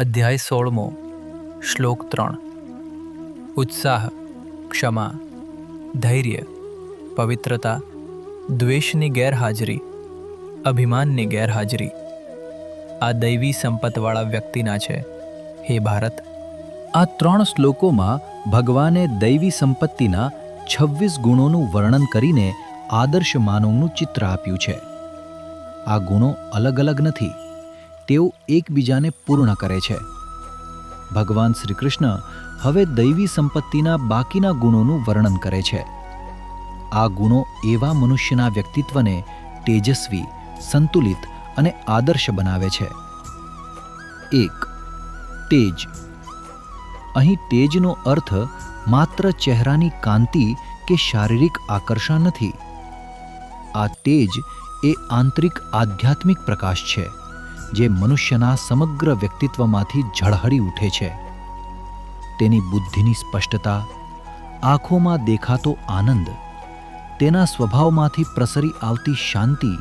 અધ્યાય 16 શ્લોક 3 ઉત્સાહ, ક્ષમા, ધૈર્ય, પવિત્રતા, દ્વેષની ગેરહાજરી, અભિમાનની ગેરહાજરી આ દૈવી સંપતવાળા વ્યક્તિના છે. હે ભારત, આ 3 શ્લોકોમાં ભગવાને દૈવી સંપત્તિના 26 ગુણોનું વર્ણન કરીને આદર્શ માનવનું ચિત્ર આપ્યું છે. આ ગુણો અલગ અલગ નથી, તેઓ એકબીજાને પૂર્ણ કરે છે. ભગવાન શ્રી કૃષ્ણ હવે દૈવી સંપત્તિના બાકીના ગુણોનું વર્ણન કરે છે. આ ગુણો એવા મનુષ્યના વ્યક્તિત્વને તેજસ્વી, સંતુલિત અને આદર્શ બનાવે છે. 1. તેજ. અહીં તેજનો અર્થ માત્ર ચહેરાની કાંતિ કે શારીરિક આકર્ષણ નથી. આ તેજ એ આંતરિક આધ્યાત્મિક પ્રકાશ છે, જે મનુષ્યના સમગ્ર વ્યક્તિત્વમાંથી ઝળહળી ઉઠે છે. તેની બુદ્ધિની સ્પષ્ટતા, આંખોમાં દેખાતો આનંદ, તેના સ્વભાવમાંથી પ્રસરી આવતી શાંતિ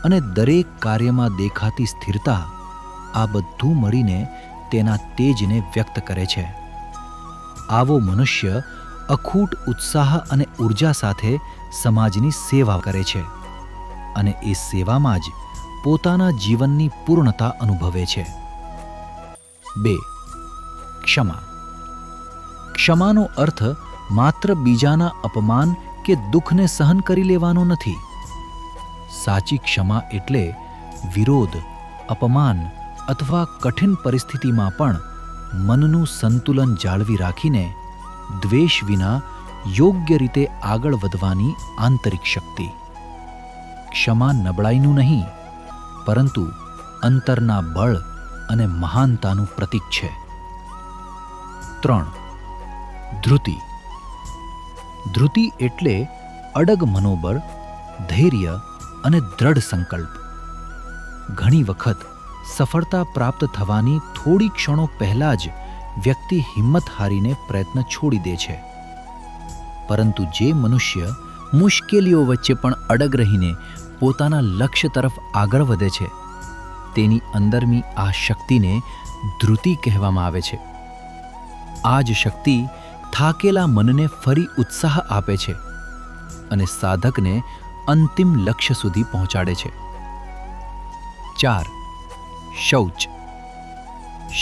અને દરેક કાર્યમાં દેખાતી સ્થિરતા, આ બધું મળીને તેના તેજને વ્યક્ત કરે છે. આવો મનુષ્ય અખૂટ ઉત્સાહ અને ઊર્જા સાથે સમાજની સેવા કરે છે અને એ સેવામાં જ પોતાના જીવનની પૂર્ણતા અનુભવે છે. 2. ક્ષમા. ક્ષમાનો અર્થ માત્ર બીજાના અપમાન કે દુઃખને સહન કરી લેવાનો નથી. સાચી ક્ષમા એટલે વિરોધ, અપમાન અથવા કઠિન પરિસ્થિતિમાં પણ મનનું સંતુલન જાળવી રાખીને દ્વેષ વિના યોગ્ય રીતે આગળ વધવાની આંતરિક શક્તિ. ક્ષમા નબળાઈનું નહીં, પરંતુ અંતરના બળ અને મહાનતાનું પ્રતીક છે. 3. ધૃતિ. ધૃતિ એટલે અડગ મનોબળ, ધૈર્ય અને દ્રઢ સંકલ્પ. ઘણી વખત સફળતા પ્રાપ્ત થવાની થોડી ક્ષણો પહેલાં જ વ્યક્તિ હિંમત હારીને પ્રયત્ન છોડી દે છે. પરંતુ જે મનુષ્ય મુશ્કેલીઓ વચ્ચે પણ અડગ રહીને પોતાના લક્ષ્ય તરફ આગળ વધે છે, તેની અંદરની આ શક્તિને ધૃતિ કહેવામાં આવે છે. આ જ શક્તિ થાકેલા મનને ફરી ઉત્સાહ આપે છે અને સાધકને અંતિમ લક્ષ્ય સુધી પહોંચાડે છે. 4. શૌચ.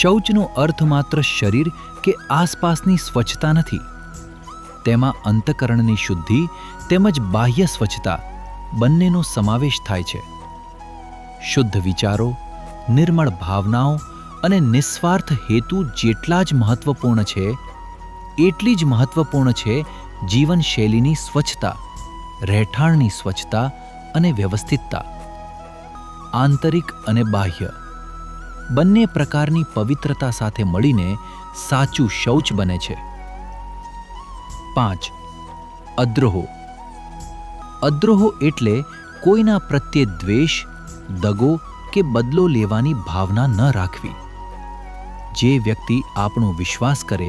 શૌચનો અર્થ માત્ર શરીર કે આસપાસની સ્વચ્છતા નથી. તેમાં અંતઃકરણની શુદ્ધિ તેમજ બાહ્ય સ્વચ્છતા બંનેનો સમાવેશ થાય છે. શુદ્ધ વિચારો, નિર્મળ ભાવનાઓ અને નિસ્વાર્થ હેતુ જેટલા જ મહત્વપૂર્ણ છે, એટલી જ મહત્વપૂર્ણ છે જીવનશૈલીની સ્વચ્છતા, રહેઠાણની સ્વચ્છતા અને વ્યવસ્થિતતા. આંતરિક અને બાહ્ય બંને પ્રકારની પવિત્રતા સાથે મળીને સાચું શૌચ બને છે. 5. અદ્રોહ. અદ્રોહ એટલે કોઈના પ્રત્યે દ્વેષ, દગો કે બદલો લેવાની ભાવના ન રાખવી. જે વ્યક્તિ આપણો વિશ્વાસ કરે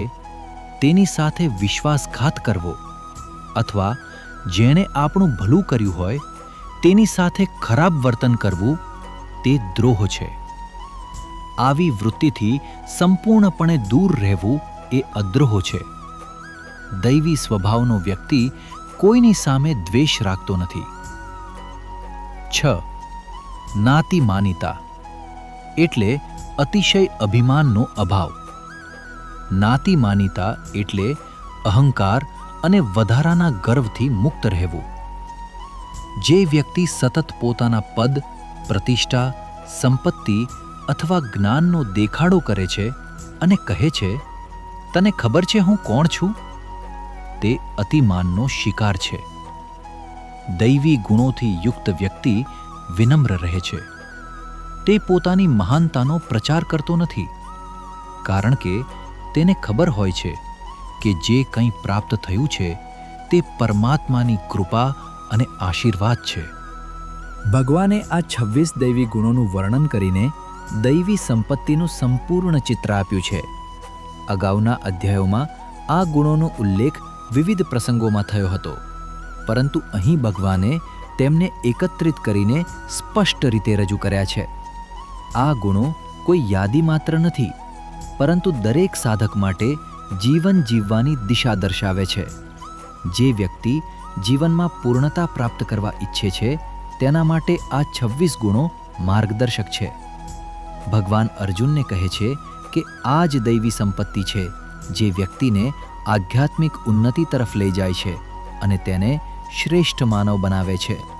તેની સાથે વિશ્વાસઘાત કરવો અથવા જેણે આપણું ભલું કર્યું હોય તેની સાથે ખરાબ વર્તન કરવું, તે દ્રોહ છે. આવી વૃત્તિથી સંપૂર્ણપણે દૂર રહેવું એ અદ્રોહ છે. દૈવી સ્વભાવનો વ્યક્તિ કોઈની સામે દ્વેષ રાખતો નથી. 6. નાતિમાનિતા એટલે અતિશય અભિમાનનો અભાવ. નાતિમાનિતા એટલે અહંકાર અને વધારાના ગર્વથી મુક્ત રહેવું. જે વ્યક્તિ સતત પોતાના પદ, પ્રતિષ્ઠા, સંપત્તિ અથવા જ્ઞાનનો દેખાડો કરે છે અને કહે છે, તને ખબર છે હું કોણ છું, તે અતિમાનનો શિકાર છે. દૈવી ગુણોથી યુક્ત વ્યક્તિ વિનમ્ર રહે છે. તે પોતાની મહાનતાનો પ્રચાર કરતો નથી, કારણ કે તેને ખબર હોય છે કે જે કંઈ પ્રાપ્ત થયું છે તે પરમાત્માની કૃપા અને આશીર્વાદ છે. ભગવાને આ 26 દૈવી ગુણોનું વર્ણન કરીને દૈવી સંપત્તિનું સંપૂર્ણ ચિત્ર આપ્યું છે. અગાઉના અધ્યાયોમાં આ ગુણોનો ઉલ્લેખ વિવિધ પ્રસંગોમાં થયો હતો, પરંતુ અહીં ભગવાને તેમને એકત્રિત કરીને સ્પષ્ટ રીતે રજૂ કર્યા છે. આ ગુણો કોઈ યાદી માત્ર નથી, પરંતુ દરેક સાધક માટે જીવન જીવવાની દિશા દર્શાવે છે. જે વ્યક્તિ જીવનમાં પૂર્ણતા પ્રાપ્ત કરવા ઈચ્છે છે તેના માટે આ 26 ગુણો માર્ગદર્શક છે. ભગવાન અર્જુનને કહે છે કે આ જ દૈવી સંપત્તિ છે જે વ્યક્તિને આધ્યાત્મિક ઉન્નતિ તરફ લઈ જાય છે અને તેને શ્રેષ્ઠ માનવ બનાવે છે.